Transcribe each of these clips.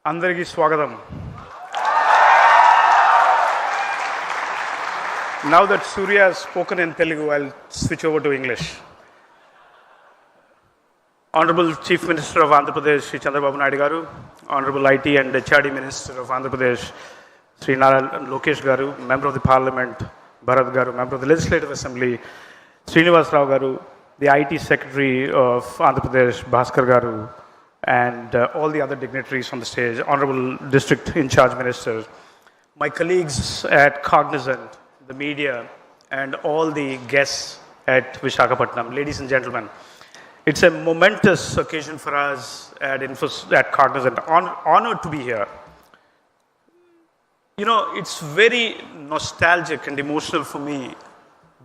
Andhariki Swagatam. Now that Surya has spoken in Telugu, I'll switch over to English. Honorable Chief Minister of Andhra Pradesh, Shri Chandrababu Garu, Honorable IT and HRD Minister of Andhra Pradesh, Shri Lokesh Garu, Member of the Parliament, Bharat Garu, Member of the Legislative Assembly, Srinivas Rao Garu, the IT Secretary of Andhra Pradesh, Bhaskar Garu, and all the other dignitaries on the stage, Honorable District In Charge Minister, my colleagues at Cognizant, the media, and all the guests at Visakhapatnam, ladies and gentlemen. It's a momentous occasion for us at Cognizant. Honored to be here. You know, it's very nostalgic and emotional for me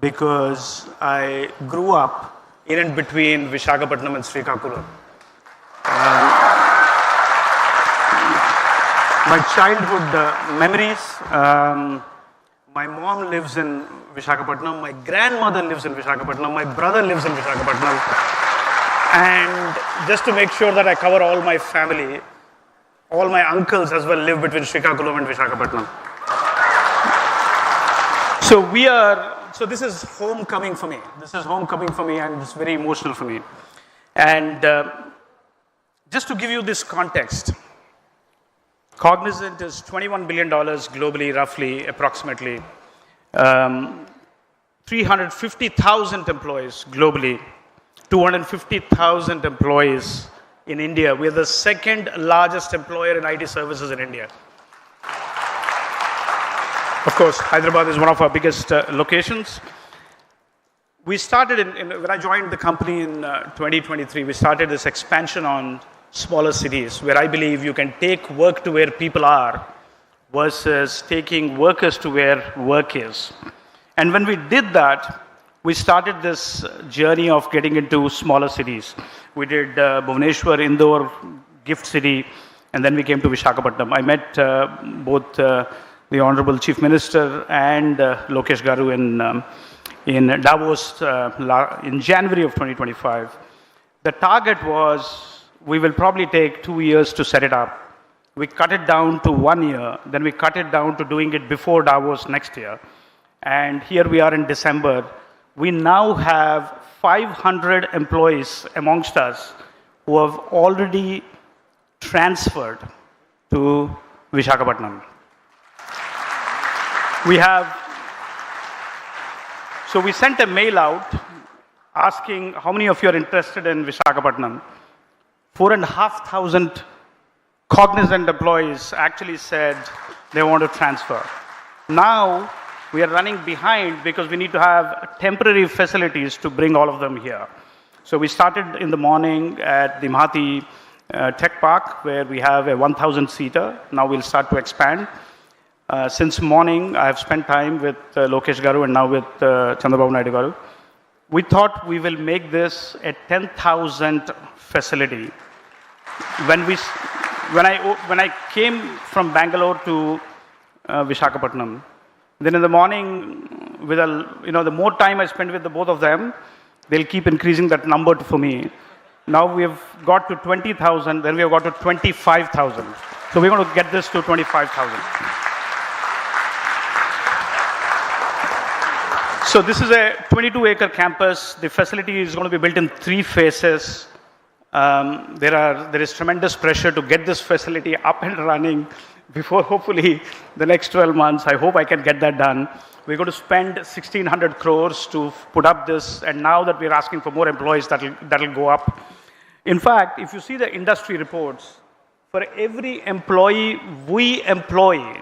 because I grew up in and between Visakhapatnam and Srikakulam. My childhood memories, my mom lives in Visakhapatnam, my grandmother lives in Visakhapatnam, my brother lives in Visakhapatnam. And just to make sure that I cover all my family, all my uncles as well live between Srikakulam and Visakhapatnam. So this is homecoming for me. This is homecoming for me and it's very emotional for me. And just to give you this context, Cognizant is $21 billion globally, roughly, approximately. 350,000 employees globally, 250,000 employees in India. We're the second largest employer in IT services in India. Of course, Hyderabad is one of our biggest locations. We started, when I joined the company in 2023, we started this expansion on smaller cities where I believe you can take work to where people are versus taking workers to where work is. And when we did that, we started this journey of getting into smaller cities. We did Bhubaneswar, Indore, Gift City, and then we came to Visakhapatnam. I met both the Honorable Chief Minister and Lokesh Garu in Davos in January of 2025. The target was, we will probably take 2 years to set it up. We cut it down to 1 year, then we cut it down to doing it before Davos next year. And here we are in December. We now have 500 employees amongst us who have already transferred to Visakhapatnam. So we sent a mail out asking how many of you are interested in Visakhapatnam. 4,500 Cognizant employees actually said they want to transfer. Now we are running behind because we need to have temporary facilities to bring all of them here. So we started in the morning at the Mahathi Tech Park where we have a 1,000-seater. Now we'll start to expand. Since morning, I have spent time with Lokesh Garu and now with Chandrababu Garu. We thought we will make this a 10,000 facility. When I came from Bangalore to Visakhapatnam, then in the morning, the more time I spend with the both of them, they'll keep increasing that number for me. Now we have got to 20,000, then we have got to 25,000. So we're going to get this to 25,000. So this is a 22-acre campus. The facility is going to be built in 3 phases. There is tremendous pressure to get this facility up and running before hopefully the next 12 months. I hope I can get that done. We're going to spend 1,600 crores to put up this, and now that we're asking for more employees, that'll go up. In fact, if you see the industry reports, for every employee we employ,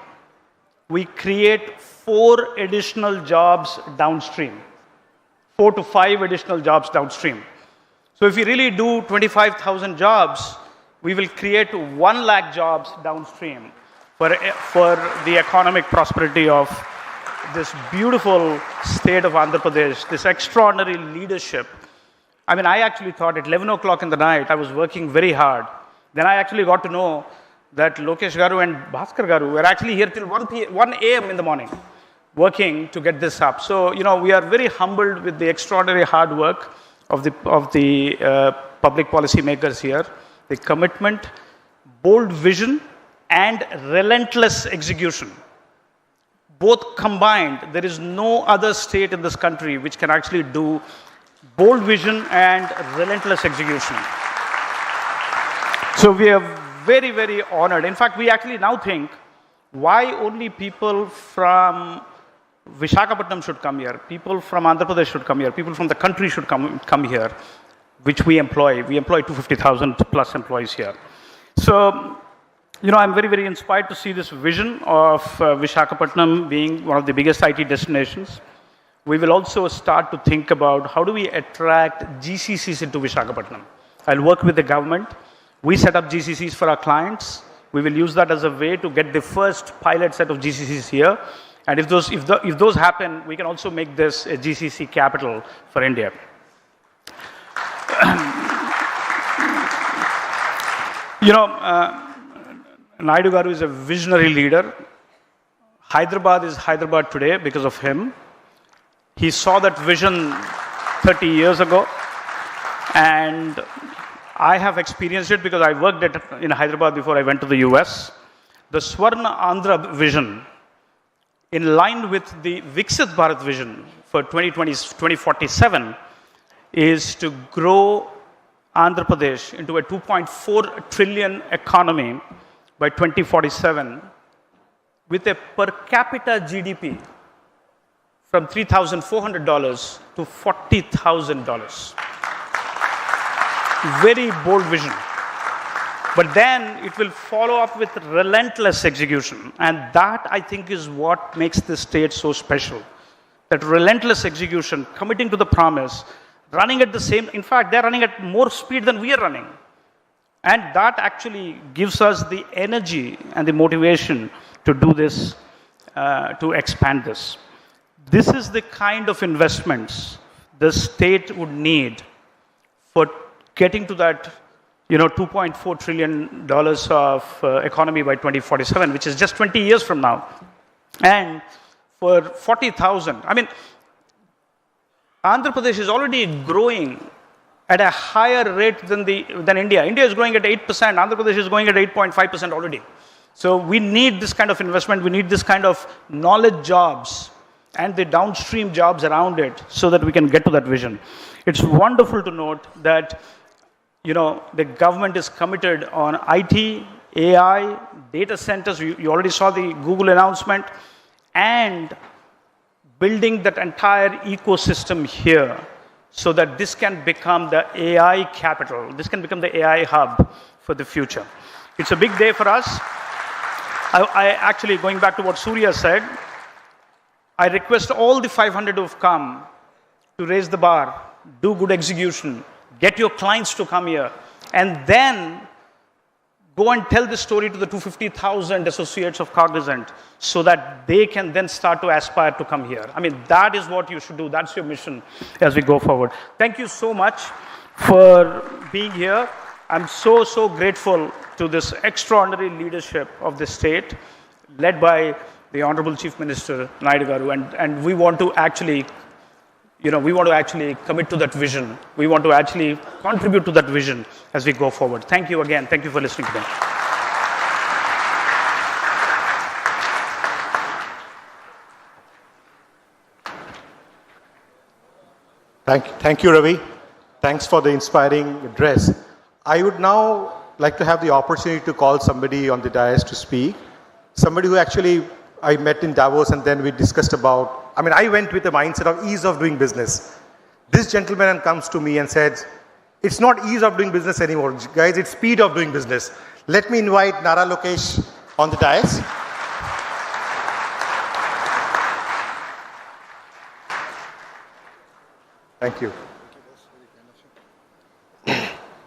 we create 4 additional jobs downstream. 4 to 5 additional jobs downstream. So if we really do 25,000 jobs, we will create 1 lakh jobs downstream for the economic prosperity of this beautiful state of Andhra Pradesh, this extraordinary leadership. I mean, I actually thought at 11 o'clock in the night, I was working very hard. Then I actually got to know that Lokesh Garu and Bhaskar Garu were actually here till 1 a.m. in the morning, working to get this up. So, we are very humbled with the extraordinary hard work of the public policy makers here, the commitment, bold vision, and relentless execution. Both combined, there is no other state in this country which can actually do bold vision and relentless execution. So we are very, very honored. In fact, we actually now think, why only people from Visakhapatnam should come here, people from Andhra Pradesh should come here, people from the country should come here, which we employ. We employ 250,000 plus employees here. So, I'm very, very inspired to see this vision of Visakhapatnam being one of the biggest IT destinations. We will also start to think about how do we attract GCCs into Visakhapatnam. I'll work with the government. We set up GCCs for our clients. We will use that as a way to get the first pilot set of GCCs here. And if those happen, we can also make this a GCC capital for India. Naidu Garu is a visionary leader. Hyderabad is Hyderabad today because of him. He saw that vision 30 years ago, and I have experienced it because I worked in Hyderabad before I went to the US. The Swarna Andhra vision, in line with the Viksit Bharat vision for 2047, is to grow Andhra Pradesh into a 2.4 trillion economy by 2047 with a per capita GDP from $3,400 to $40,000. Very bold vision. But then it will follow up with relentless execution. And that, I think, is what makes this state so special. That relentless execution, committing to the promise, running at the same, in fact, they're running at more speed than we are running. And that actually gives us the energy and the motivation to do this, to expand this. This is the kind of investments the state would need for getting to that $2.4 trillion of economy by 2047, which is just 20 years from now. And for 40,000, Andhra Pradesh is already growing at a higher rate than India. India is growing at 8%, Andhra Pradesh is going at 8.5% already. So we need this kind of investment, we need this kind of knowledge jobs and the downstream jobs around it so that we can get to that vision. It's wonderful to note that the government is committed on IT, AI, data centers. You already saw the Google announcement, and building that entire ecosystem here so that this can become the AI capital. This can become the AI hub for the future. It's a big day for us. I actually, going back to what Surya said, I request all the 500 who have come to raise the bar, do good execution, get your clients to come here, and then go and tell the story to the 250,000 associates of Cognizant so that they can then start to aspire to come here. That is what you should do. That's your mission as we go forward. Thank you so much for being here. I'm so, so grateful to this extraordinary leadership of the state, led by the Honorable Chief Minister, Naidu Garu, and we want to actually commit to that vision. We want to actually contribute to that vision as we go forward. Thank you again. Thank you for listening to me. Thank you, Ravi. Thanks for the inspiring address. I would now like to have the opportunity to call somebody on the dais to speak. Somebody who actually I met in Davos, and then we discussed about, I went with the mindset of ease of doing business. This gentleman comes to me and said, it's not ease of doing business anymore, guys, it's speed of doing business. Let me invite Nara Lokesh on the dais. Thank you.